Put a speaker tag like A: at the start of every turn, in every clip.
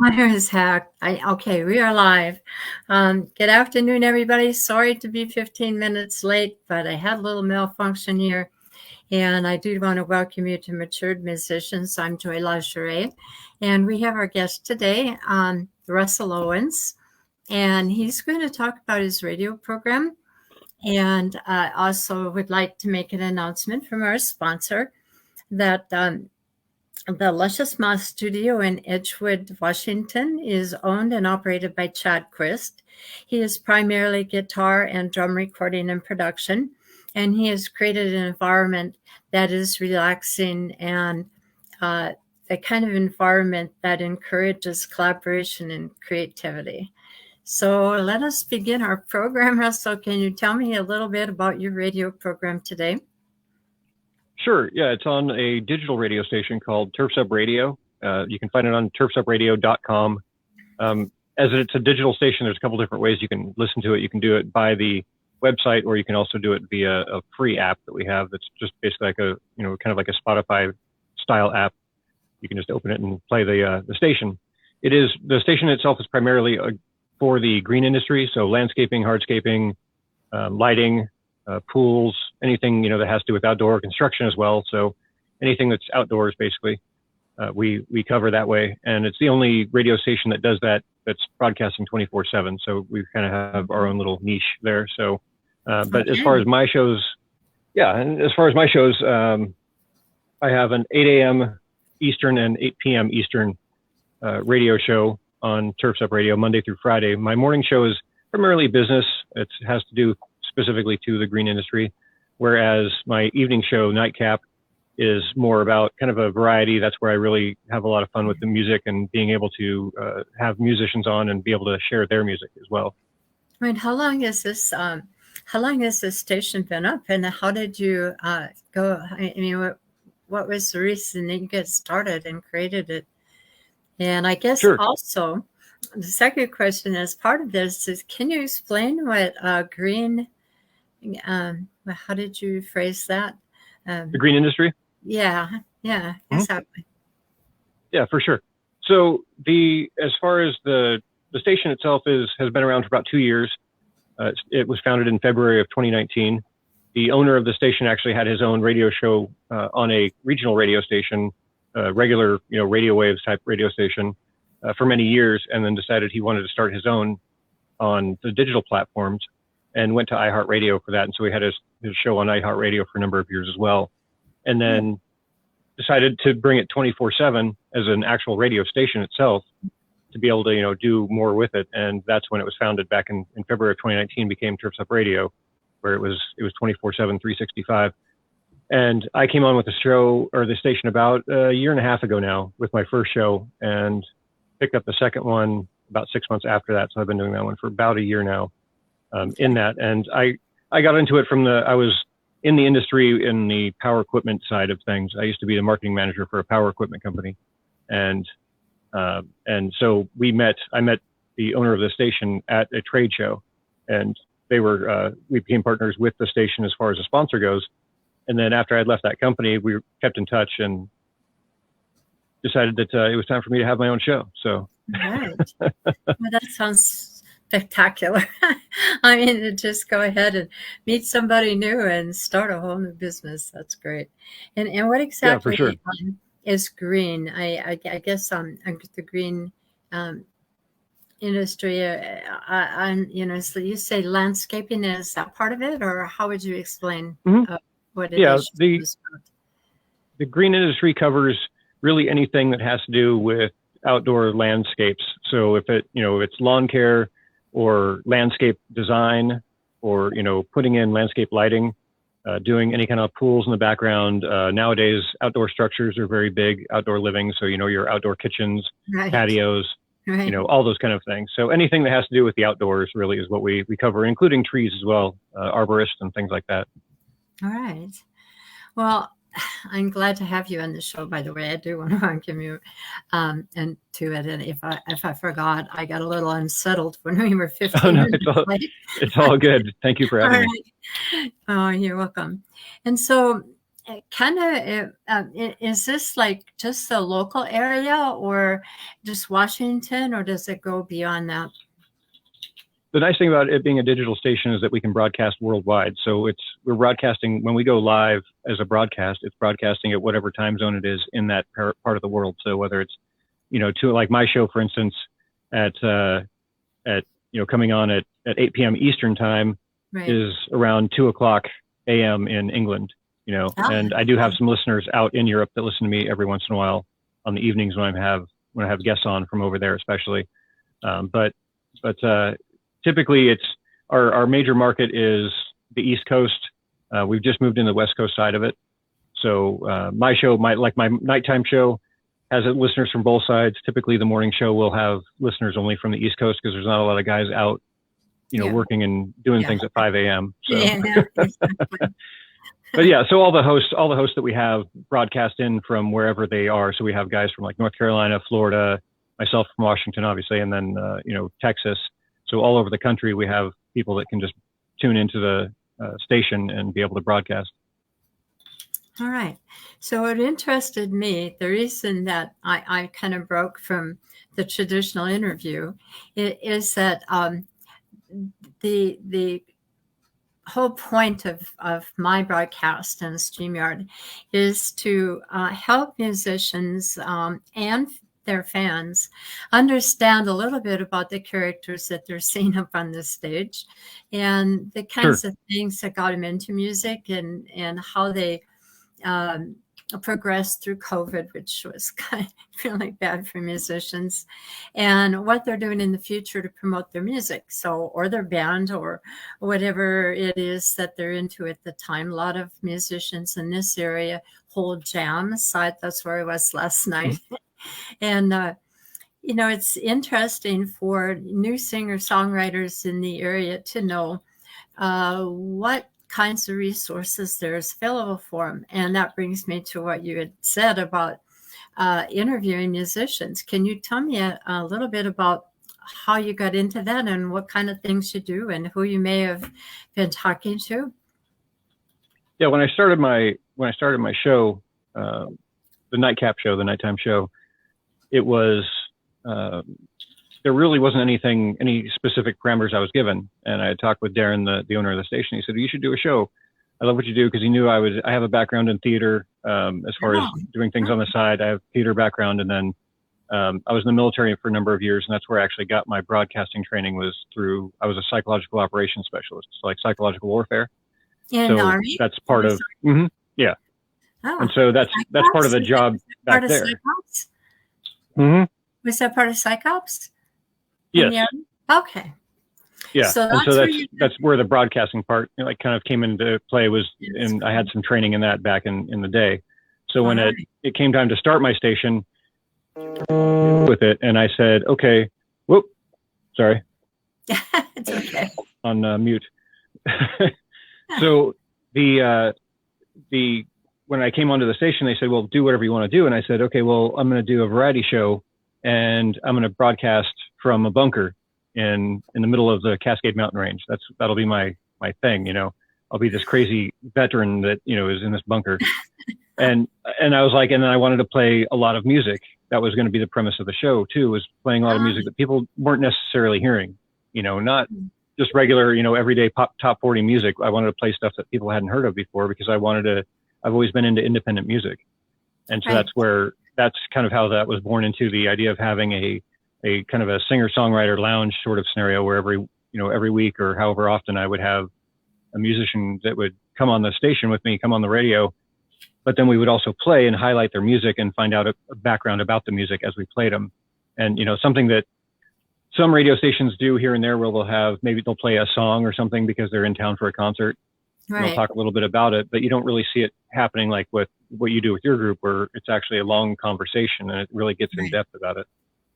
A: Mine is hacked. Okay, we are live. Good afternoon, everybody. Sorry to be 15 minutes late, but I had a little malfunction here. And I do want to welcome you to Matured Musicians. I'm Joy LaJoie, and we have our guest today, Russell Owens, and he's going to talk about his radio program. And also would like to make an announcement from our sponsor that the Luscious Moss Studio in Edgewood, Washington is owned and operated by Chad Christ. He is primarily guitar and drum recording and production, and he has created an environment that is relaxing and the kind of environment that encourages collaboration and creativity. So let us begin our program. Russell, can you tell me a little bit about your radio program today?
B: Sure. Yeah, it's on a digital radio station called Turfs Up Radio. You can find it on turfsupradio.com. As it's a digital station, there's a couple different ways you can listen to it. You can do it by the website, or you can also do it via a free app that we have that's just basically like a, kind of like a Spotify style app. You can just open it and play the station. The station itself is primarily for the green industry, so landscaping, hardscaping, lighting, pools, anything, that has to do with outdoor construction as well. So anything that's outdoors, basically, we cover that way. And it's the only radio station that does that, that's broadcasting 24/7. So we kind of have our own little niche there. So, but as far as my shows, I have an 8 a.m. Eastern and 8 p.m. Eastern radio show on Turfs Up Radio, Monday through Friday. My morning show is primarily business. It has to do specifically to the green industry, whereas my evening show, Nightcap, is more about kind of a variety. That's where I really have a lot of fun with the music and being able to have musicians on and be able to share their music as well.
A: Right. How long has this station been up, and how did you go? I mean, what was the reason that you get started and created it? And I guess also the second question as part of this is, can you explain what green? How did you phrase that?
B: The green industry?
A: Yeah, exactly.
B: Yeah, for sure. So as far as the station itself has been around for about 2 years. It was founded in February of 2019. The owner of the station actually had his own radio show on a regional radio station, regular, radio waves type radio station for many years, and then decided he wanted to start his own on the digital platforms, and went to iHeartRadio for that. And so he had his show on iHeartRadio for a number of years as well. And then decided to bring it 24/7 as an actual radio station itself to be able to, do more with it. And that's when it was founded back in February of 2019, became Turfs Up Radio, where it was 24/7, 365. And I came on with the station about a year and a half ago now with my first show, and picked up the second one about 6 months after that. So I've been doing that one for about a year now. In that. And I got into it I was in the industry in the power equipment side of things. I used to be the marketing manager for a power equipment company. And so I met the owner of the station at a trade show, and we became partners with the station as far as a sponsor goes. And then after I'd left that company, we kept in touch and decided that it was time for me to have my own show. So.
A: Right. Well, that sounds spectacular. I mean, to just go ahead and meet somebody new and start a whole new business. That's great. And what exactly is green? I guess the green industry, so you say landscaping, is that part of it, or how would you explain what it is?
B: The green industry covers really anything that has to do with outdoor landscapes. So if it's lawn care, or landscape design, or, putting in landscape lighting, doing any kind of pools in the background. Nowadays, outdoor structures are very big, outdoor living. So, your outdoor kitchens, patios, all those kind of things. So anything that has to do with the outdoors really is what we cover, including trees as well, arborists and things like that.
A: All right. Well, I'm glad to have you on the show, by the way. I do want to welcome you and to it. And if I forgot, I got a little unsettled when we were 15 minutes
B: it's all good. Thank you for having me.
A: Oh, you're welcome. And so kind of, is this like just the local area or just Washington, or does it go beyond that?
B: The nice thing about it being a digital station is that we can broadcast worldwide. So we're broadcasting when we go live as a broadcast, it's broadcasting at whatever time zone it is in that part of the world. So whether it's, to like my show, for instance, at coming on at 8 p.m. Eastern time
A: Right.
B: is around 2:00 a.m. in England, and I do have some listeners out in Europe that listen to me every once in a while on the evenings when I have guests on from over there, especially. But typically it's our major market is the East Coast. We've just moved in the West Coast side of it. So my show, my nighttime show has listeners from both sides. Typically the morning show will have listeners only from the East Coast because there's not a lot of guys out, working and doing things at 5 a.m. So.
A: Yeah, exactly.
B: But yeah, so all the hosts that we have broadcast in from wherever they are. So we have guys from like North Carolina, Florida, myself from Washington, obviously, and then, Texas. So all over the country, we have people that can just tune into the station and be able to broadcast.
A: All right. So it interested me. The reason that I kind of broke from the traditional interview is that the whole point of my broadcast and StreamYard is to help musicians and their fans understand a little bit about the characters that they're seeing up on the stage and the kinds of things that got them into music and how they progressed through COVID, which was kind of really bad for musicians, and what they're doing in the future to promote their music, or their band or whatever it is that they're into at the time. A lot of musicians in this area hold jams. That's where I was last night. And it's interesting for new singer-songwriters in the area to know what kinds of resources there's available for them. And that brings me to what you had said about interviewing musicians. Can you tell me a little bit about how you got into that and what kind of things you do and who you may have been talking to?
B: Yeah, when I started my show, the Nightcap show, the nighttime show, it was there really wasn't any specific parameters I was given. And I had talked with Darren, the owner of the station. He said, you should do a show. I love what you do, because he knew I have a background in theater, as far as doing things on the side. I have theater background. And then I was in the military for a number of years. And that's where I actually got my broadcasting training, I was a psychological operations specialist, so like psychological warfare.
A: In the Army?
B: That's part of, yeah.
A: Oh,
B: and so that's part of the job back there.
A: Was that part of PsychOps?
B: Yes.
A: Okay.
B: Yeah. So that's where the broadcasting part kind of came into play and I had some training in that back in the day. So when it came time to start my station with it, and I said, okay, whoop, sorry.
A: It's okay.
B: On mute. So when I came onto the station, they said, well, do whatever you want to do. And I said, okay, well, I'm going to do a variety show, and I'm going to broadcast from a bunker in the middle of the Cascade Mountain Range. That'll be my thing. I'll be this crazy veteran that, is in this bunker. and I was like, and then I wanted to play a lot of music. That was going to be the premise of the show too, was playing a lot of music that people weren't necessarily hearing, not just regular, everyday top 40 music. I wanted to play stuff that people hadn't heard of before, because I've always been into independent music. And so that's kind of how that was born into the idea of having a kind of a singer-songwriter lounge sort of scenario, where every week or however often I would have a musician that would come on the station with me, come on the radio, but then we would also play and highlight their music and find out a background about the music as we played them. And, something that some radio stations do here and there, where they'll play a song or something because they're in town for a concert. Right. They'll talk a little bit about it, but you don't really see it happening like with what you do with your group, where it's actually a long conversation and it really gets in depth about it.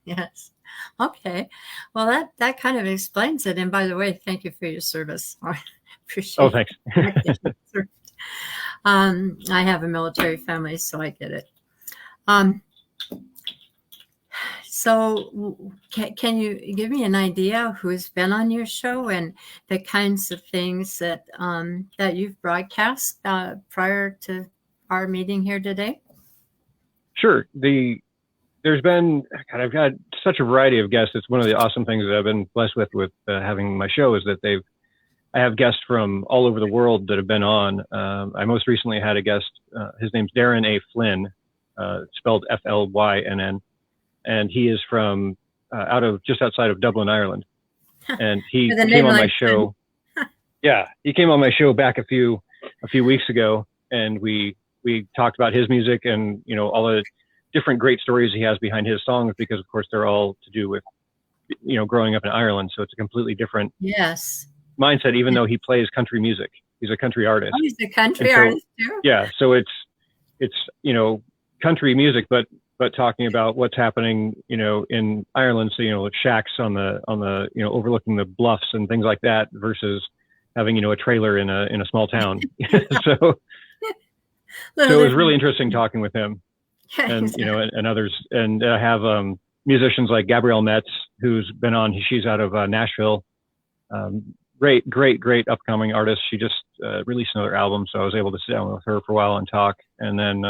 A: Yes. Okay. Well, that kind of explains it. And by the way, thank you for your service. I appreciate it.
B: Thanks.
A: I have a military family, so I get it. So can you give me an idea who's been on your show and the kinds of things that you've broadcast prior to our meeting here today?
B: Sure. There's been, God, I've got such a variety of guests. It's one of the awesome things that I've been blessed with having my show is that I have guests from all over the world that have been on. I most recently had a guest. His name's Darren A. Flynn, spelled Flynn, and he is from just outside of Dublin, Ireland. And he came on my show. Yeah, he came on my show back a few weeks ago, and we talked about his music and all the different great stories he has behind his songs, because of course they're all to do with growing up in Ireland. So it's a completely different mindset, even though he plays country music. He's a country artist.
A: Oh, he's a country artist too.
B: Yeah, so it's country music, but talking about what's happening in Ireland. So shacks on the overlooking the bluffs and things like that, versus having a trailer in a small town. So it was really interesting talking with him. And and others, and I have musicians like Gabrielle Metz, who's been on. She's out of Nashville. Great upcoming artist. She just released another album, so I was able to sit down with her for a while and talk. And then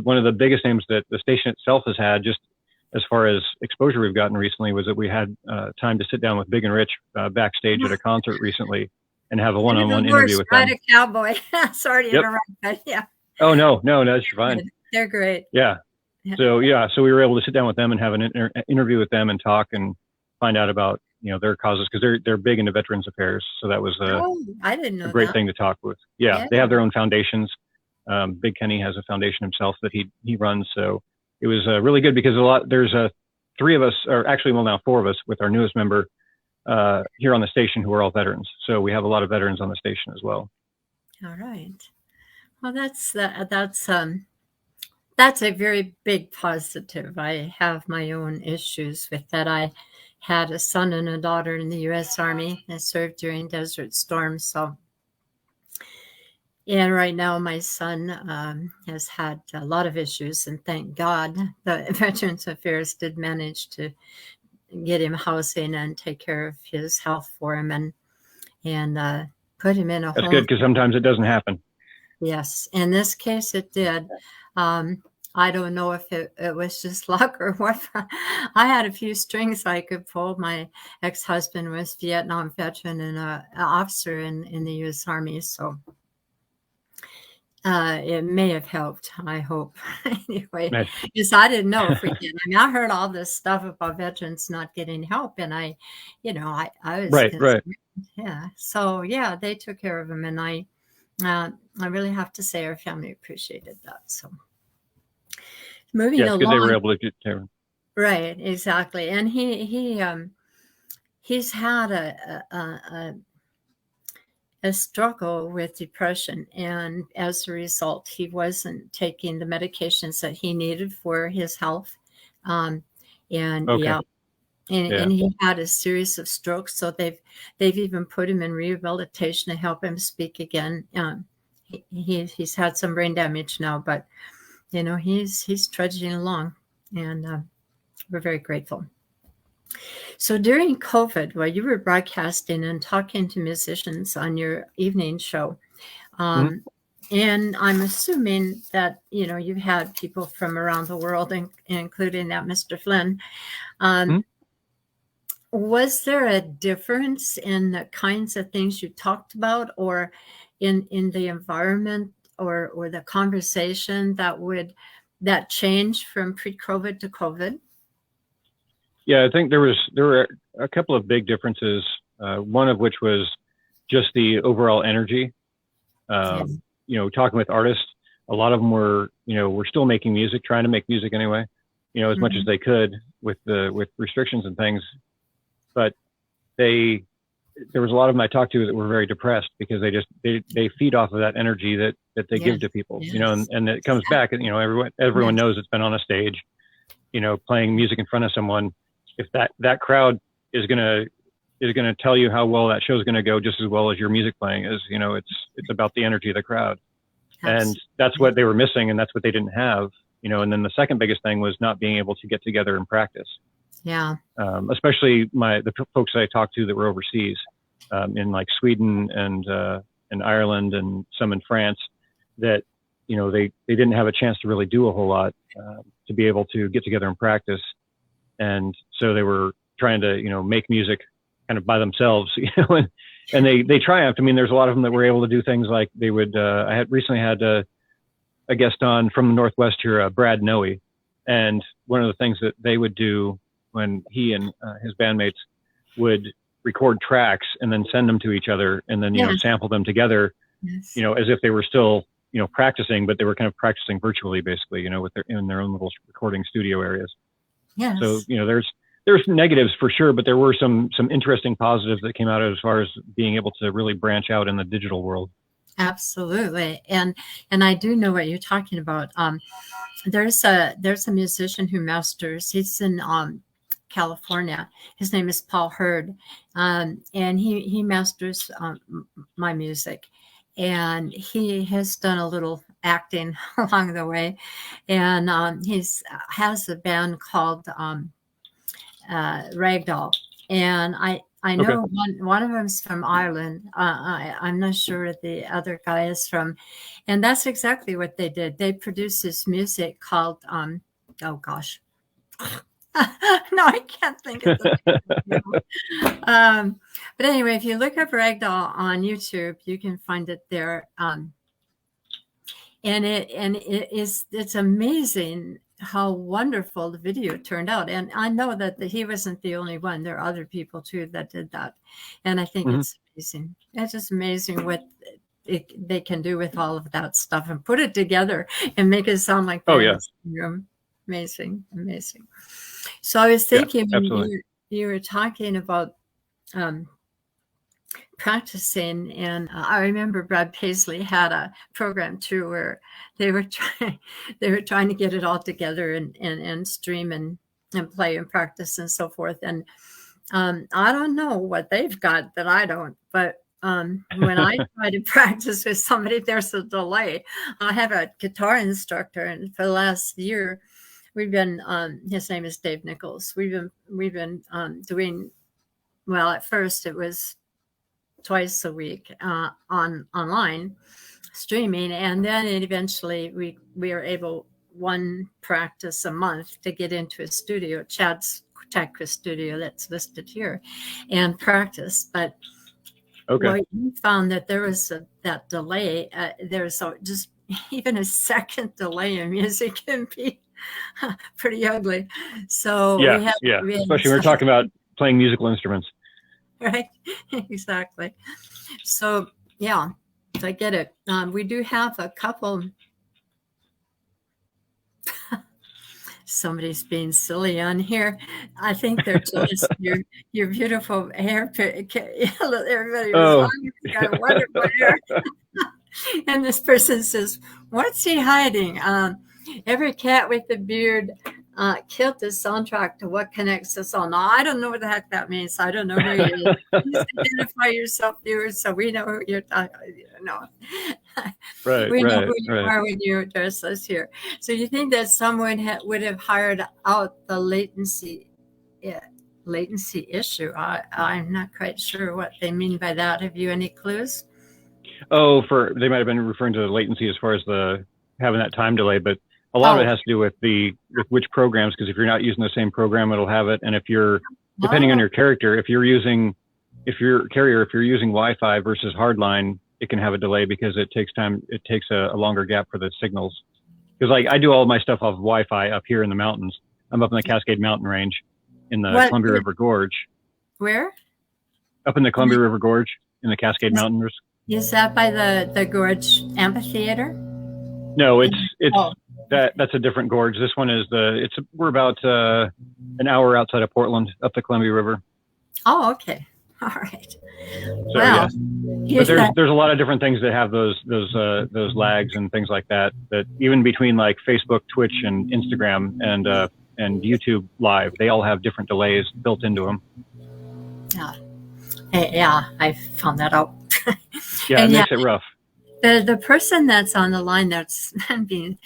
B: one of the biggest names that the station itself has had, just as far as exposure we've gotten recently, was that we had time to sit down with Big and Rich backstage at a concert recently and have a one-on-one interview with them.
A: Right, a cowboy. Sorry to interrupt, but yeah.
B: Oh no, that's fine.
A: They're great.
B: Yeah. So we were able to sit down with them and have an interview with them and talk and find out about their causes, because they're big into veterans affairs. So that was
A: I didn't know
B: a great thing to talk with. Yeah, they have their own foundations. Big Kenny has a foundation himself that he runs. So it was really good, because there's three of us, or actually, well, now four of us, with our newest member here on the station, who are all veterans. So we have a lot of veterans on the station as well.
A: All right. Well, that's a very big positive. I have my own issues with that. I had a son and a daughter in the U.S. Army. I served during Desert Storm. And right now my son has had a lot of issues, and thank God the Veterans Affairs did manage to get him housing and take care of his health for him, and put him in a home.
B: That's good, because sometimes it doesn't happen.
A: Yes, in this case it did. I don't know if it was just luck or what. I had a few strings I could pull. My ex-husband was a Vietnam veteran and an officer in the U.S. Army, so it may have helped, I hope. Anyway, because I didn't know if we did. I mean, I heard all this stuff about veterans not getting help, and I was
B: right.
A: Yeah, so yeah, they took care of him, and I really have to say our family appreciated that. So moving along,
B: good they were able to get care.
A: Right, exactly, and he's had a struggle with depression, and as a result, he wasn't taking the medications that he needed for his health, and he had a series of strokes. So they've even put him in rehabilitation to help him speak again. He's had some brain damage now, but he's trudging along, and we're very grateful. So during COVID, while you were broadcasting and talking to musicians on your evening show, and I'm assuming that you've had people from around the world, including that Mr. Flynn. Was there a difference in the kinds of things you talked about, or in the environment, or the conversation that changed from pre-COVID to COVID?
B: Yeah, I think there were a couple of big differences. One of which was just the overall energy. Talking with artists, a lot of them were still making music, trying to make music anyway, as much as they could with restrictions and things. But there was a lot of them I talked to that were very depressed, because they feed off of that energy that they give to people, and it comes back. Everyone knows it's been on a stage, playing music in front of someone. If that crowd is gonna tell you how well that show is gonna go, just as well as your music playing is. It's about the energy of the crowd, and that's what they were missing, and that's what they didn't have. And then the second biggest thing was not being able to get together and practice.
A: Yeah.
B: Especially the folks that I talked to that were overseas, in like Sweden and Ireland and some in France, that they didn't have a chance to really do a whole lot to be able to get together and practice. And so they were trying to, make music kind of by themselves, and they triumphed. I mean, there's a lot of them that were able to do things like they would, I had recently had a guest on from the Northwest here, Brad Noe. And one of the things that they would do when he and his bandmates would record tracks and then send them to each other and then, sample them together, as if they were still, practicing, but they were kind of practicing virtually, basically, in their own little recording studio areas.
A: Yes.
B: So, there's negatives for sure, but there were some interesting positives that came out as far as being able to really branch out in the digital world.
A: Absolutely. And I do know what you're talking about. There's a musician who masters, he's in California. His name is Paul Hurd. And he masters my music. And he has done a little acting along the way. And has a band called Ragdoll. And I know one of them is from Ireland. I'm not sure the other guy is from, and that's exactly what they did. They produced this music called, oh gosh, no, I can't think of it. But anyway, if you look up Ragdoll on YouTube, you can find it there. And it's amazing how wonderful the video turned out. And I know that he wasn't the only one. There are other people too that did that. And I think it's amazing. It's just amazing what they can do with all of that stuff and put it together and make it sound like amazing. So I was thinking when you were talking about practicing, and I remember Brad Paisley had a program too where they were trying to get it all together and stream and play and practice and so forth. And I don't know what they've got that I don't, but when I try to practice with somebody, there's a delay. I have a guitar instructor, and for the last year we've been his name is Dave Nichols. We've been doing, well, at first it was twice a week online streaming, and then eventually we are able one practice a month to get into a studio, Chad's Tech studio that's listed here, and practice. But we found that there was that delay. There's just even a second delay in music can be pretty ugly. So we have
B: especially when we're talking about playing musical instruments.
A: Right, exactly. So yeah, I get it. We do have a couple. Somebody's being silly on here. I think they're jealous of your beautiful hair. Everybody was got wonderful hair. And this person says, "What's he hiding? Every cat with a beard killed the soundtrack to What Connects Us All." Now, I don't know what the heck that means. I don't know who you is. Please identify yourself, viewers, so we know who you're talking. No, we know who you are when you address us here. So you think that someone would have hired out the latency issue? I'm not quite sure what they mean by that. Have you any clues?
B: Oh, they might have been referring to the latency as far as having that time delay, but a lot of it has to do with which programs, because if you're not using the same program, it'll have it. And if you're, depending on your character, if you're using Wi-Fi versus hardline, it can have a delay because it takes time. It takes a longer gap for the signals. Because I do all of my stuff off of Wi-Fi up here in the mountains. I'm up in the Cascade Mountain Range in the Columbia River Gorge. Where? Up in the Columbia River Gorge in the Cascade Mountains.
A: Is that by the Gorge Amphitheater?
B: No, that's a different gorge. This one is we're about an hour outside of Portland, up the Columbia River.
A: Oh, okay. All right.
B: So, but there's a lot of different things that have those lags and things like that. That even between like Facebook, Twitch, and Instagram and YouTube Live, they all have different delays built into them.
A: Yeah, I found that out.
B: Yeah, it makes it rough.
A: The person that's on the line that's being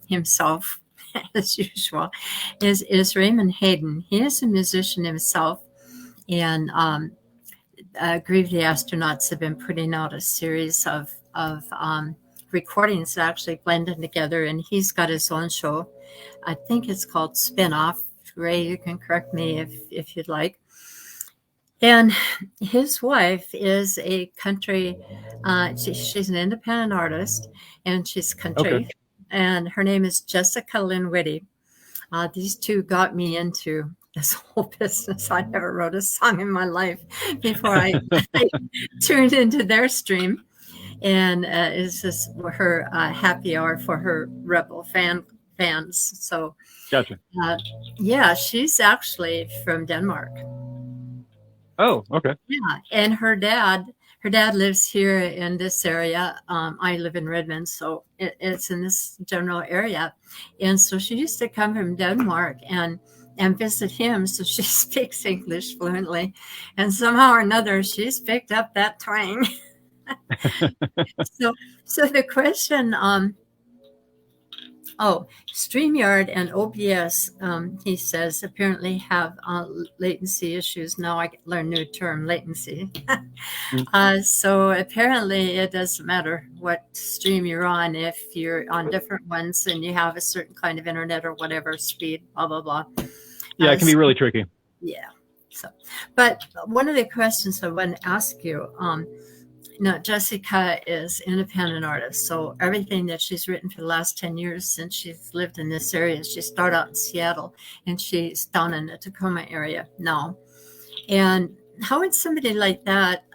A: himself as usual is Raymond Hayden. He is a musician himself, and Grieve the Astronauts have been putting out a series of recordings actually blended together, and he's got his own show. I think it's called Spinoff. Ray, you can correct me if you'd like. And his wife is a country, she's an independent artist, and she's country.
B: Okay.
A: And her name is Jessica Lynn Whitty. These two got me into this whole business. I never wrote a song in my life before I tuned into their stream. And it's just her happy hour for her Rebel fans. So,
B: Gotcha.
A: Yeah, she's actually from Denmark.
B: Oh, okay.
A: Yeah, and her dad lives here in this area. I live in Redmond, so it's in this general area. And so she used to come from Denmark and visit him, so she speaks English fluently. And somehow or another, she's picked up that twang. So the question, StreamYard and OBS, he says, apparently have latency issues. Now I learned a new term, latency. So apparently it doesn't matter what stream you're on. If you're on different ones and you have a certain kind of internet or whatever speed, blah, blah, blah.
B: Yeah, it can be really tricky.
A: Yeah. So, but one of the questions I want to ask you, Jessica is an independent artist, so everything that she's written for the last 10 years since she's lived in this area, she started out in Seattle, and she's down in the Tacoma area now. And how would somebody like that,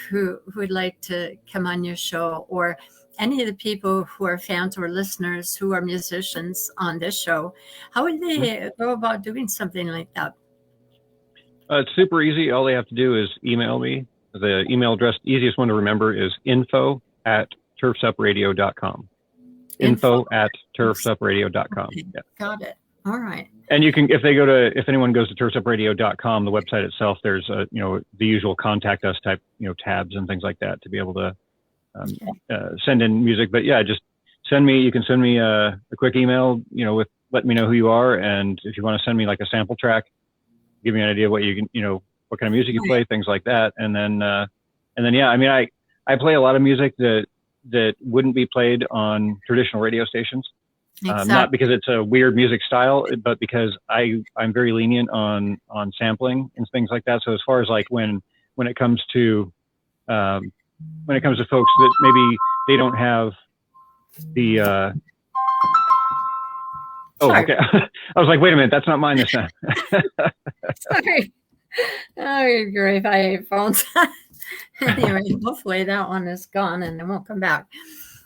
A: who would like to come on your show, or any of the people who are fans or listeners who are musicians on this show, how would they go about doing something like that?
B: It's super easy. All they have to do is email me. The email address, easiest one to remember, is info@turfsupradio.com. Info@turfsupradio.com.
A: Okay, yeah. Got it. All right.
B: And you can, if anyone goes to turfsupradio.com, the website itself, there's the usual contact us type, tabs and things like that to be able to send in music. But yeah, just you can send me a quick email, with letting me know who you are. And if you want to send me like a sample track, give me an idea what you can, what kind of music you play, things like that. And then, yeah, I mean, I play a lot of music that wouldn't be played on traditional radio stations. Exactly. Not because it's a weird music style, but because I'm very lenient on sampling and things like that. So as far as like when it comes to folks that maybe they don't have the, okay. I was like, wait a minute, that's not mine this time.
A: Sorry. Oh, great. I hate phones. Anyway, hopefully that one is gone and it won't come back.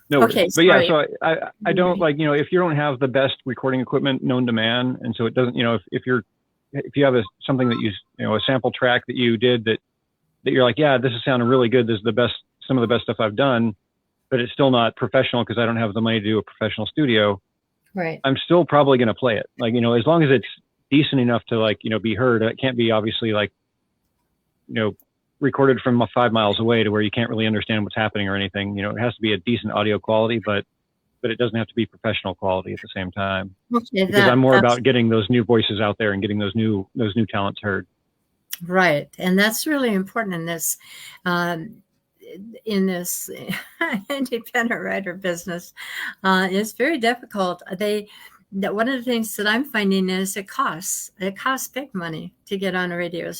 B: No,
A: okay.
B: But yeah, so I don't like, if you don't have the best recording equipment known to man, and so it doesn't, if you have something that a sample track that you did that you're like, yeah, this is sounding really good. This is some of the best stuff I've done, but it's still not professional because I don't have the money to do a professional studio.
A: Right.
B: I'm still probably going to play it. Like, as long as it's decent enough to be heard. It can't be obviously recorded from 5 miles away to where you can't really understand what's happening or anything. It has to be a decent audio quality, but it doesn't have to be professional quality at the same time. Okay, because I'm more about getting those new voices out there and getting those new talents heard. Right.
A: And that's really important in this independent writer business. It's very difficult. One of the things that I'm finding is it costs big money to get on a radio,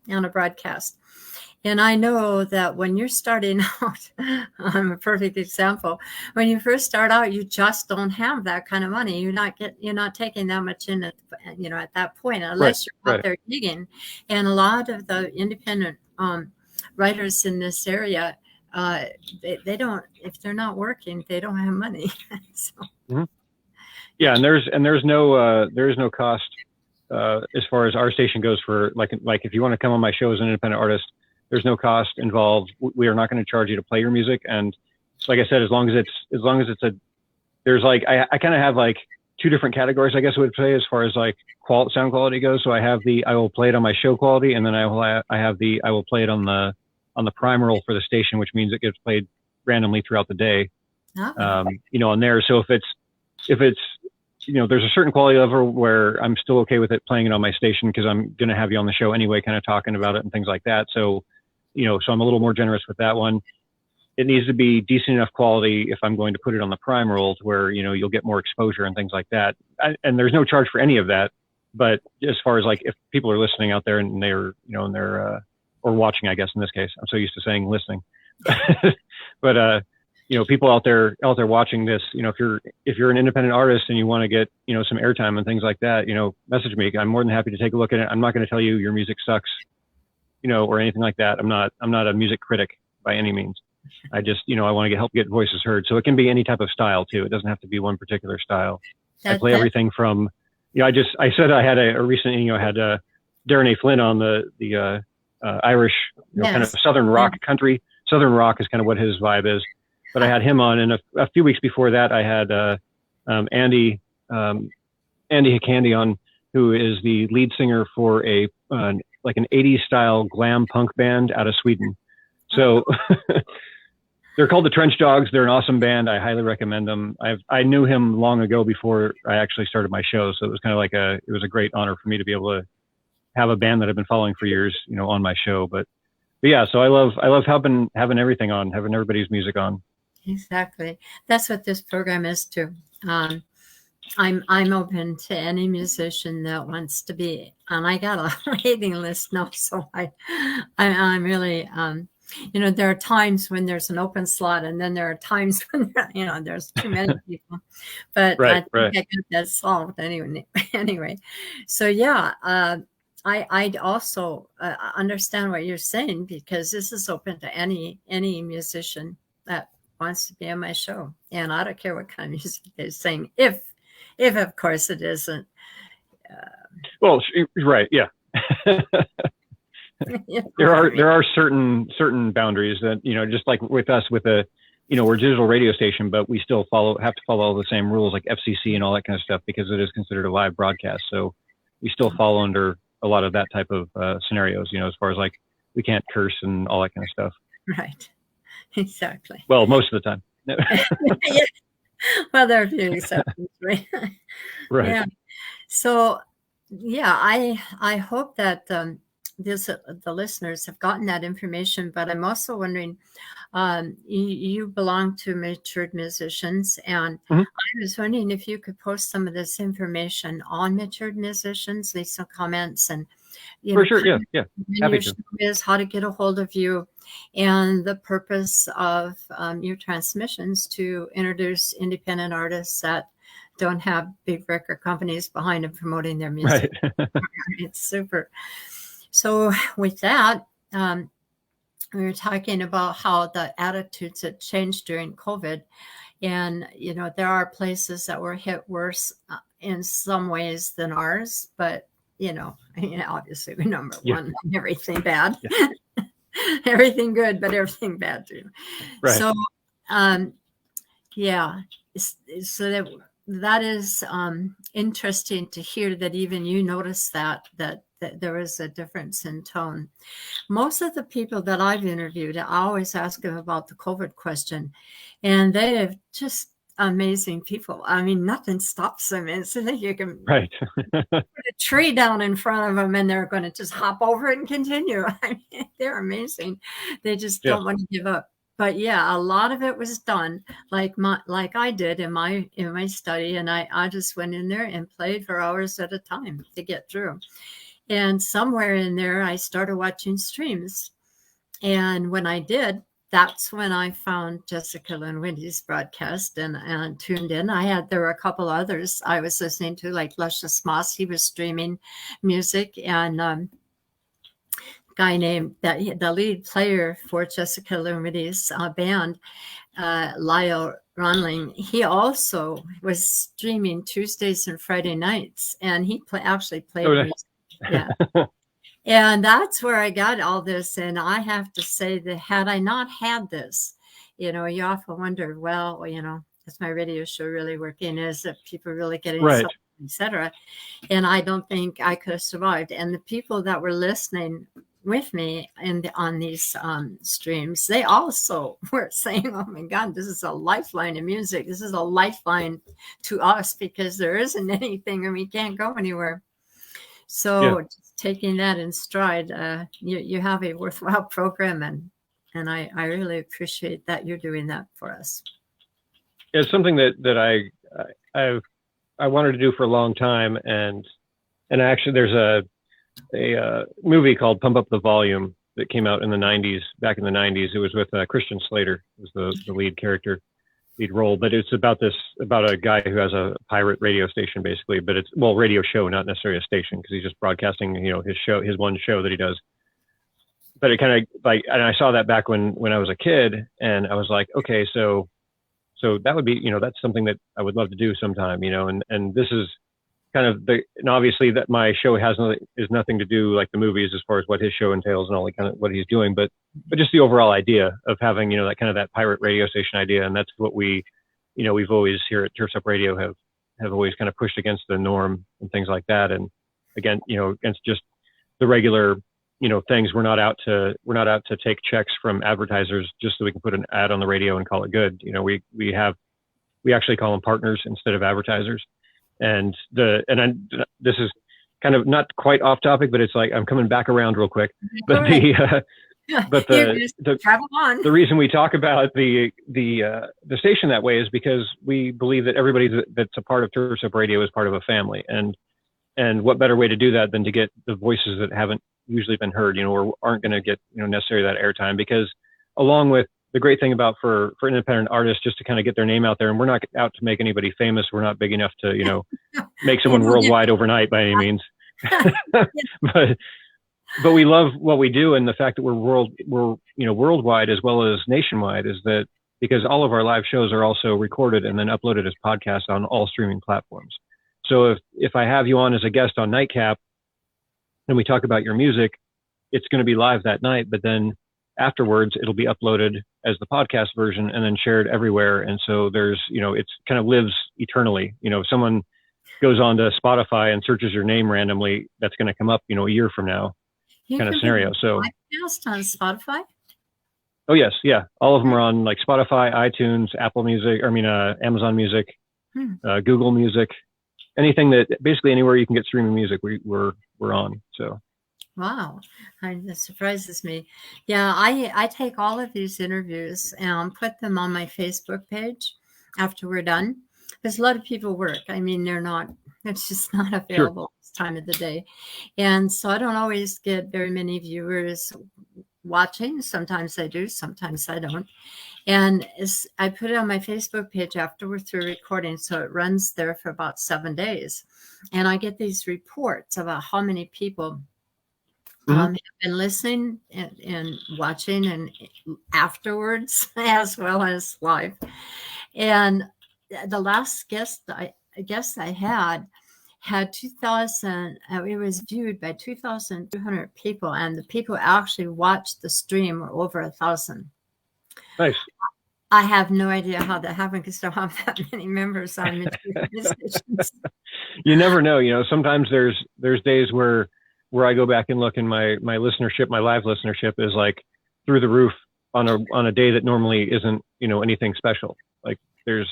A: on a broadcast. And I know that when you're starting out, I'm a perfect example. When you first start out, you just don't have that kind of money. You're not taking that much in at that point, unless you're out there digging. And a lot of the independent writers in this area, they don't, if they're not working, they don't have money. So.
B: Mm-hmm. Yeah, and there's no cost as far as our station goes for like if you want to come on my show as an independent artist, there's no cost involved. We are not going to charge you to play your music. And like I said, as long as there's like I kind of have like two different categories, I guess I would say, as far as like sound quality goes. So I have I will play it on my show quality, and then I will play it on the prime roll for the station, which means it gets played randomly throughout the day. Oh. On there. So if it's there's a certain quality level where I'm still okay with it playing it on my station because I'm going to have you on the show anyway, kind of talking about it and things like that. So, so I'm a little more generous with that one. it needs to be decent enough quality if I'm going to put it on the prime roll to where, you'll get more exposure and things like that. And there's no charge for any of that. But as far as like, if people are listening out there and they're, or watching, I guess in this case, I'm so used to saying listening, but, people out there watching this, if you're an independent artist and you want to get, some airtime and things like that, message me. I'm more than happy to take a look at it. I'm not going to tell you your music sucks, or anything like that. I'm not a music critic by any means. I just, I want to help get voices heard. So it can be any type of style too. It doesn't have to be one particular style. I play everything from, I said I had a recent, I had Darren A. Flynn on the Irish, kind of Southern rock country. Southern rock is kind of what his vibe is. But I had him on, and a few weeks before that, I had Andy Hickandy on, who is the lead singer for like an 80s style glam punk band out of Sweden. So they're called the Trench Dogs. They're an awesome band. I highly recommend them. I knew him long ago before I actually started my show, so it was kind of like it was a great honor for me to be able to have a band that I've been following for years, on my show. But yeah, so I love having everything on, having everybody's music on.
A: Exactly. That's what this program is too. I'm open to any musician that wants to be, and I got a waiting list now. So I'm really, there are times when there's an open slot, and then there are times when there's too many people. But I think I got that solved anyway. Anyway, so yeah, I also understand what you're saying, because this is open to any musician that wants to be on my show, and I don't care what kind of music they're saying, if of course it isn't.
B: Well, right, yeah. There are certain boundaries that, just like with us, with we're a digital radio station, but we still have to follow all the same rules like FCC and all that kind of stuff, because it is considered a live broadcast. So we still fall under a lot of that type of scenarios, as far as like we can't curse and all that kind of stuff.
A: Right. Exactly.
B: Well, most of the time.
A: Yeah. Well, there are a few exceptions, right?
B: Right.
A: Yeah. So, yeah, I hope that the listeners have gotten that information. But I'm also wondering, you belong to matured musicians, and I was wondering if you could post some of this information on matured musicians, leave some comments, and
B: for sure, yeah. Happy to.
A: Is how to get a hold of you, and the purpose of your transmissions to introduce independent artists that don't have big record companies behind them promoting their music. Right. It's super. So with that, we were talking about how the attitudes had changed during COVID, and there are places that were hit worse in some ways than ours, but obviously we're number one on everything bad. Yeah. Everything good, but everything bad too. Right. So, so that is interesting to hear, that even you noticed that there was a difference in tone. Most of the people that I've interviewed, I always ask them about the COVID question, and they have just amazing people. I mean, nothing stops them. It's like you can put a tree down in front of them and they're going to just hop over it and continue. I mean, they're amazing. They just don't want to give up. But yeah, a lot of it was done like I did in my study, and I just went in there and played for hours at a time to get through. And somewhere in there, I started watching streams, and when I did, that's when I found Jessica Lynn Windy's broadcast and tuned in. There were a couple others I was listening to, like Luscious Moss. He was streaming music, and guy named the lead player for Jessica Lynn Windy's band, Lyle Ronling. He also was streaming Tuesdays and Friday nights, and he actually played music. Yeah. And that's where I got all this. And I have to say that had I not had this, you often wonder, well, is my radio show really working? Is it people really getting something, etc.? And I don't think I could have survived. And the people that were listening with me on these streams, they also were saying, oh my God, this is a lifeline of music. This is a lifeline to us, because there isn't anything and we can't go anywhere. So just taking that in stride, you have a worthwhile program, and And I really appreciate that you're doing that for us.
B: It's something that I wanted to do for a long time, and actually there's a movie called Pump Up the Volume that came out in the 90s, back in the 90s. It was with Christian Slater, was the lead role, but it's about a guy who has a pirate radio station, basically, but it's, well, radio show, not necessarily a station, because he's just broadcasting, his one show that he does. But it kind of like, and I saw that back when I was a kid, and I was like, okay, so that would be, that's something that I would love to do sometime, and this is kind of and obviously that my show is nothing to do like the movies as far as what his show entails and all the kind of what he's doing, but just the overall idea of having, that kind of that pirate radio station idea. And that's what we've always here at Turfs Up Radio have always kind of pushed against the norm and things like that. And again, against just the regular, things. We're not out to take checks from advertisers just so we can put an ad on the radio and call it good. We actually call them partners instead of advertisers. And this is kind of not quite off topic, but it's like I'm coming back around real quick. But the reason we talk about the station that way is because we believe that everybody that's a part of Turfs Up Radio is part of a family, and what better way to do that than to get the voices that haven't usually been heard, or aren't going to get necessarily that airtime. Because along with the great thing about for independent artists, just to kind of get their name out there, and we're not out to make anybody famous. We're not big enough to, make someone worldwide overnight by any means. but we love what we do, and the fact that we're worldwide as well as nationwide is that because all of our live shows are also recorded and then uploaded as podcasts on all streaming platforms. So if I have you on as a guest on Nightcap and we talk about your music, it's going to be live that night, but then afterwards it'll be uploaded as the podcast version and then shared everywhere. And so there's, it's kind of lives eternally. If someone goes on to Spotify and searches your name randomly, that's going to come up, a year from now, kind of scenario. So
A: podcast on Spotify?
B: Oh yes. Yeah. All of them are on like Spotify, iTunes, Apple Music, Amazon Music, Google Music, anything that basically anywhere you can get streaming music, we're on. So.
A: Wow, that surprises me. Yeah, I take all of these interviews and put them on my Facebook page after we're done. Because a lot of people work. I mean, it's just not available this time of the day. And so I don't always get very many viewers watching. Sometimes I do, sometimes I don't. And I put it on my Facebook page after we're through recording. So it runs there for about 7 days. And I get these reports about how many people have been listening and watching and afterwards as well as live. And the last guest I had 2,000, it was viewed by 2,200 people, and the people actually watched the stream were over 1,000.
B: Nice.
A: I have no idea how that happened because I don't have that many members on musicians.
B: You never know. Sometimes there's days where I go back and look, and my listenership, my live listenership is like through the roof on a day that normally isn't, anything special. Like there's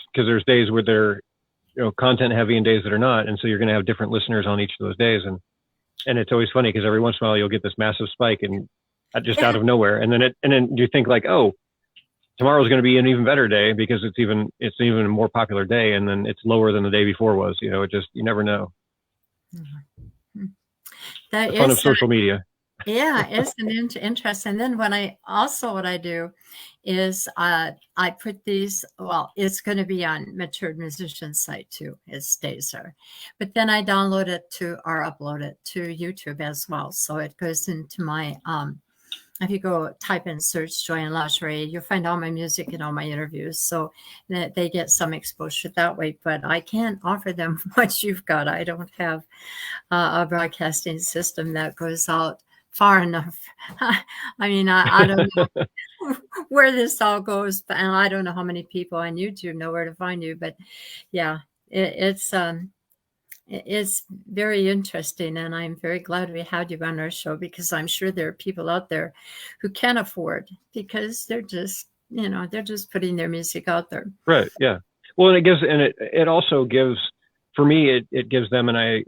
B: days where they're, content heavy and days that are not. And so you're going to have different listeners on each of those days. And it's always funny because every once in a while you'll get this massive spike and just out of nowhere. And then you think like, oh, tomorrow's going to be an even better day because it's even a more popular day. And then it's lower than the day before was, you never know.
A: Mm-hmm.
B: The fun of social media.
A: Yeah, it's an interesting. And then what I do is I put these, it's going to be on Matured Musicians site too. It stays there. But then I download it upload it to YouTube as well. So it goes into my, if you go type in search Joy Lingerie, you'll find all my music and all my interviews. So that they get some exposure that way, but I can't offer them what you've got. I don't have a broadcasting system that goes out far enough. I mean, I don't know where this all goes, and I don't know how many people on YouTube know where to find you, but yeah, it's very interesting, and I'm very glad we had you on our show because I'm sure there are people out there who can't afford because they're just, they're just putting their music out there.
B: Right. Yeah. Well, and it also gives, for me, it gives them, and I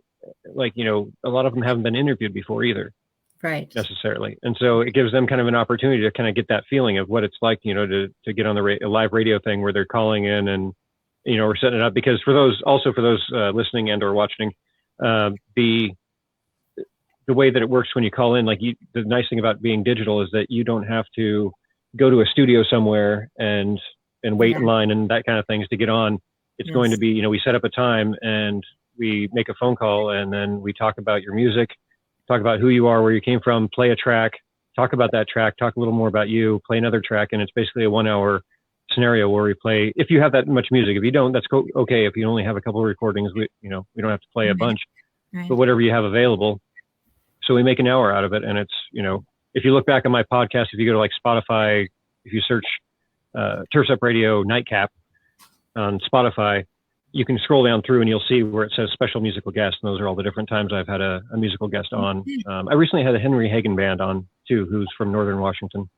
B: like, a lot of them haven't been interviewed before either.
A: Right.
B: necessarily. And so it gives them kind of an opportunity to kind of get that feeling of what it's like, you know, to get on a live radio thing where they're calling in and, you know, we're setting it up because for those listening and or watching, the way that it works when you call in, like the nice thing about being digital is that you don't have to go to a studio somewhere and wait in line and that kind of things to get on. It's going to be, you know, we set up a time and we make a phone call and then we talk about your music, talk about who you are, where you came from, play a track, talk about that track, talk a little more about you, play another track. And it's basically a 1 hour scenario where we play, if you have that much music. If you don't, that's okay. If you only have a couple of recordings, we don't have to play a bunch, but whatever you have available. So we make an hour out of it. And it's, you know, if you look back on my podcast, if you go to like Spotify, if you search Turfs Up Radio Nightcap on Spotify, you can scroll down through and you'll see where it says special musical guests. And those are all the different times I've had a musical guest on. I recently had a Henry Hagen band on too, who's from Northern Washington.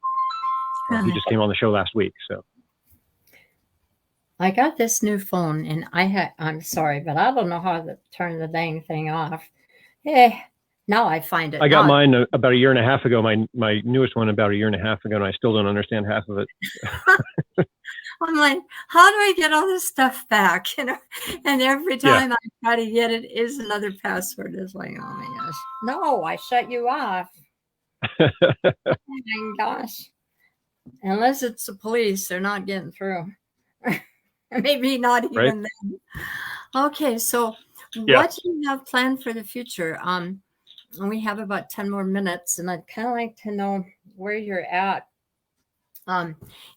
B: He just came on the show last week. So
A: I got this new phone and I'm sorry, but I don't know how to turn the dang thing off. Now I find it.
B: I got mine about a year and a half ago, my newest one about a year and a half ago, and I still don't understand half of it.
A: I'm like, how do I get all this stuff back? You know, and every time I try to get it is another password. It's like, oh my gosh, no, I shut you off. Oh my gosh, unless it's the police, they're not getting through. Maybe not even then. Okay, so what do you have planned for the future? We have about 10 more minutes, and I'd kind of like to know where you're at.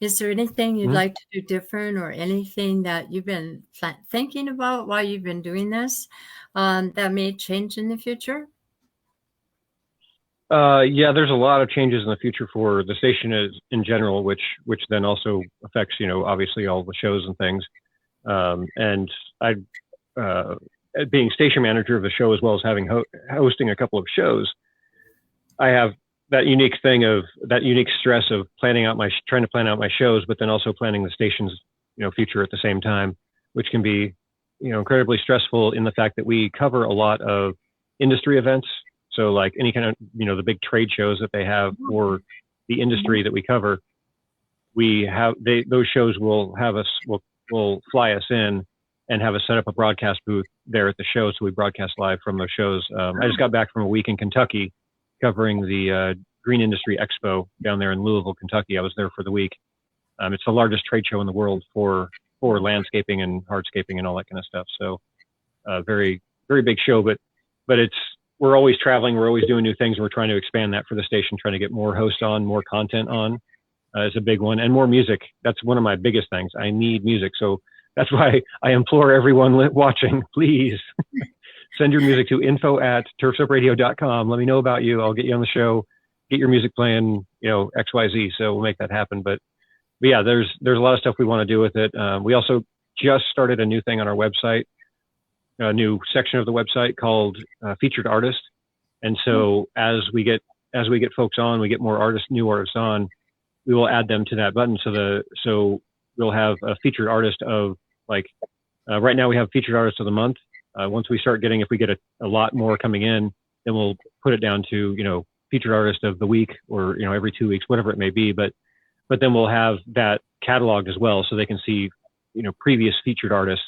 A: Is there anything you'd like to do different or anything that you've been thinking about while you've been doing this that may change in the future?
B: There's a lot of changes in the future for the station in general, which then also affects, you know, obviously all the shows and things. And I, being station manager of the show, as well as having hosting a couple of shows, I have that unique stress of trying to plan out my shows, but then also planning the station's, you know, future at the same time, which can be, you know, incredibly stressful in the fact that we cover a lot of industry events. So like any kind of, you know, the big trade shows that they have for the industry that we cover, those shows will fly us in and have us set up a broadcast booth there at the show. So we broadcast live from those shows. I just got back from a week in Kentucky covering the Green Industry Expo down there in Louisville, Kentucky. I was there for the week. It's the largest trade show in the world for landscaping and hardscaping and all that kind of stuff. So very, very big show, but we're always traveling. We're always doing new things. We're trying to expand that for the station, trying to get more hosts on, more content on is a big one, and more music. That's one of my biggest things. I need music. So that's why I implore everyone watching, please send your music to info@turfsupradio.com. Let me know about you. I'll get you on the show, get your music playing, you know, XYZ. So we'll make that happen. But yeah, there's a lot of stuff we want to do with it. We also just started a new thing on our website, a new section of the website called Featured Artist. And so as we get folks on, we get more new artists on, we will add them to that button. So we'll have a featured artist of like, right now we have featured artist of the month. Once we start if we get a lot more coming in, then we'll put it down to, you know, featured artist of the week, or, you know, every 2 weeks, whatever it may be. But then we'll have that cataloged as well, so they can see, you know, previous featured artists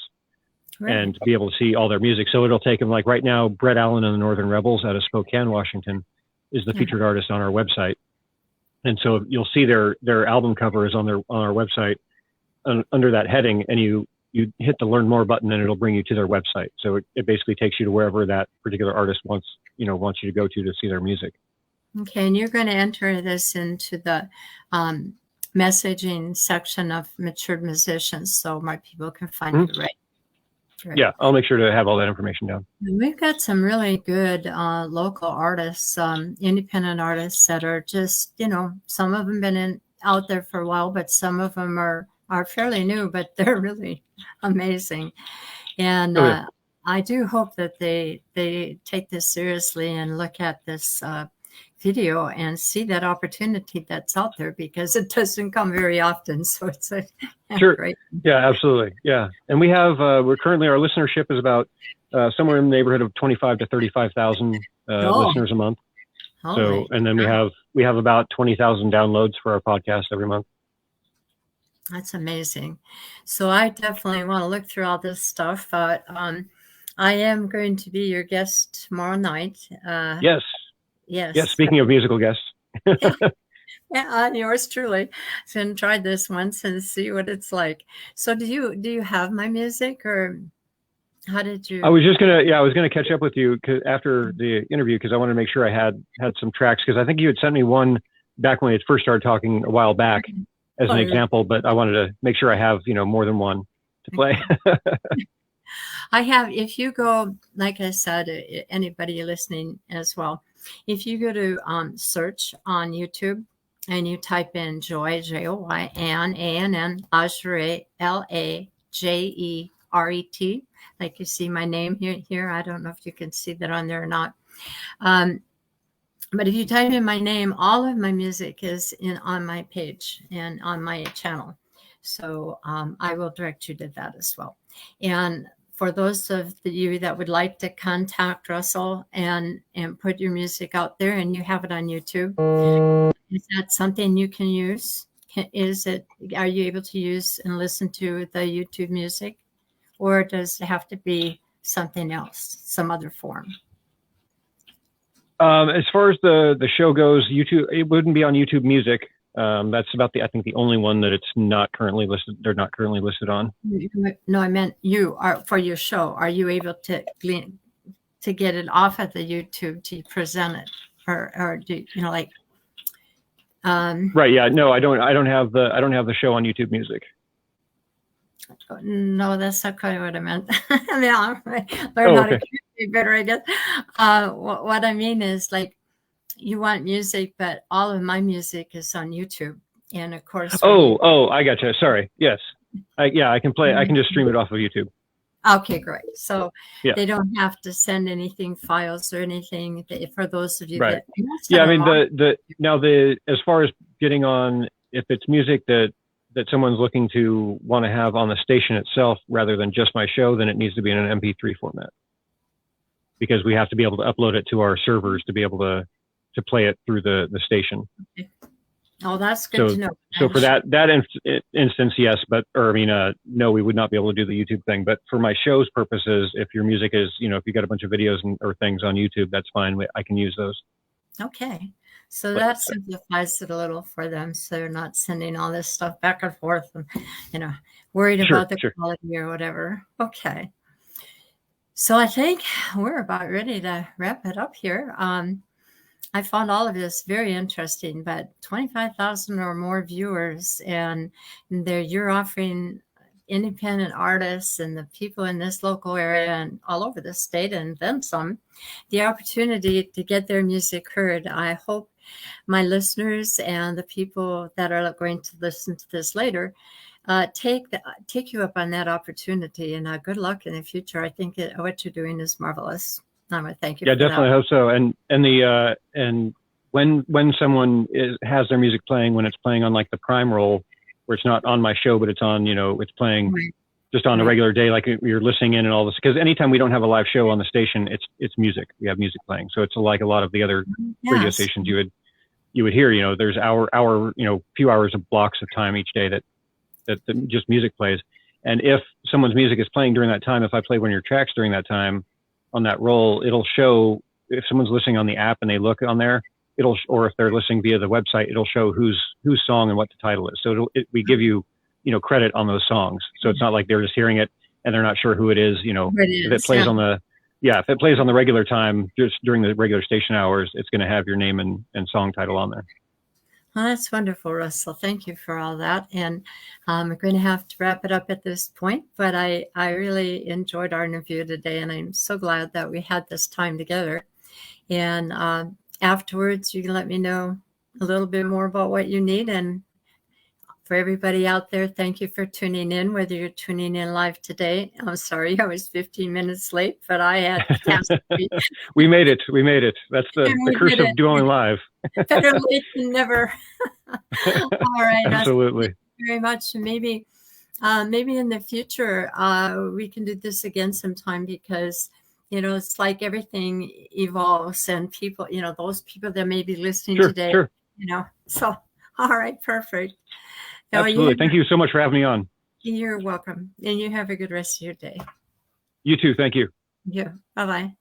B: and be able to see all their music. So it'll take them, like right now, Brett Allen and the Northern Rebels out of Spokane, Washington is the featured artist on our website. And so you'll see their album cover is on our website under that heading, and you hit the learn more button and it'll bring you to their website. So it basically takes you to wherever that particular artist wants you to go to see their music. Okay.
A: And you're going to enter this into the messaging section of Matured Musicians, so my people can find you, right?
B: Yeah, I'll make sure to have all that information down.
A: And we've got some really good local artists, independent artists that are just, you know, some of them been out there for a while, but some of them are fairly new, but they're really amazing. And I do hope that they take this seriously and look at this video and see that opportunity that's out there, because it doesn't come very often. So it's great.
B: Yeah, absolutely. Yeah. And we have, we're currently, our listenership is about somewhere in the neighborhood of 25 to 35,000 listeners a month. So, and then we have about 20,000 downloads for our podcast every month.
A: That's amazing. So I definitely want to look through all this stuff. But I am going to be your guest tomorrow night.
B: Yes.
A: Yes.
B: Speaking of musical guests.
A: Yeah, yours truly. So try this once and see what it's like. So do you have my music, or how did you?
B: I was gonna catch up with you after the interview, because I wanted to make sure I had some tracks, because I think you had sent me one back when we had first started talking a while back as an example, but I wanted to make sure I have more than one to play.
A: I have, if you go, like I said, anybody listening as well, if you go to search on YouTube and you type in Joy, Joyn, A-N-N, Lajeret, Lajeret, like you see my name here. I don't know if you can see that on there or not. But if you type in my name, all of my music is on my page and on my channel. So I will direct you to that as well. And for those of you that would like to contact Russell and put your music out there, and you have it on YouTube, is that something you can use? Are you able to use and listen to the YouTube music, or does it have to be something else, some other form?
B: As far as the show goes, YouTube, it wouldn't be on YouTube Music. That's about I think the only one that it's not currently listed. They're not currently listed on.
A: No, I meant you are for your show. Are you able to get it off of the YouTube to present it, or do like?
B: Right. Yeah. No, I don't have the show on YouTube Music.
A: No, that's not quite what I meant. I mean, I'll learn how to communicate better, I guess. What I mean is, like, you want music, but all of my music is on YouTube, and of course.
B: I gotcha. Sorry. Yes. I can play. I can just stream it off of YouTube.
A: Okay, great. So they don't have to send anything, files or anything, for those of you
B: right.
A: that.
B: I mean, as far as getting on, if it's music that someone's looking to want to have on the station itself rather than just my show, then it needs to be in an MP3 format, because we have to be able to upload it to our servers to be able to play it through the station. Okay.
A: Oh, that's good to know.
B: So for that instance, yes, no, we would not be able to do the YouTube thing. But for my show's purposes, if your music is, if you got a bunch of videos or things on YouTube, that's fine. I can use those.
A: Okay. So that simplifies it a little for them. So they're not sending all this stuff back and forth and, worried about the quality or whatever. Okay. So I think we're about ready to wrap it up here. I found all of this very interesting, but 25,000 or more viewers, and you're offering independent artists and the people in this local area and all over the state and then some, the opportunity to get their music heard. I hope my listeners and the people that are going to listen to this later take you up on that opportunity, and good luck in the future. I think what you're doing is marvelous. I want to thank you.
B: Yeah, definitely hope so. And when someone has their music playing, when it's playing on like the Prime roll, where it's not on my show, but it's on, it's playing just on a regular day, like you're listening in and all this. Because anytime we don't have a live show on the station, it's music. We have music playing, so it's like a lot of the other radio stations you would hear. There's few hours of blocks of time each day that just music plays. And if someone's music is playing during that time, if I play one of your tracks during that time on that roll, it'll show, if someone's listening on the app and they look on there, or if they're listening via the website, it'll show whose song and what the title is. So we give you, credit on those songs. So it's not like they're just hearing it and they're not sure who it is. If it plays on if it plays on the regular time, just during the regular station hours, it's going to have your name and song title on there.
A: Well, that's wonderful, Russell. Thank you for all that. And we're going to have to wrap it up at this point, but I really enjoyed our interview today, and I'm so glad that we had this time together. And afterwards, you can let me know a little bit more about what you need. And for everybody out there, thank you for tuning in, whether you're tuning in live today. I'm sorry, I was 15 minutes late, but I had catastrophe.
B: We made it. That's the curse of doing live.
A: Better late than never. All right.
B: Absolutely.
A: Thank you very much. Maybe in the future, we can do this again sometime, because it's like everything evolves, and people, those people that may be listening
B: Sure,
A: today,
B: sure.
A: so, all right, perfect.
B: Absolutely. Thank you so much for having me on.
A: You're welcome. And you have a good rest of your day.
B: You too. Thank you.
A: Yeah. Bye-bye.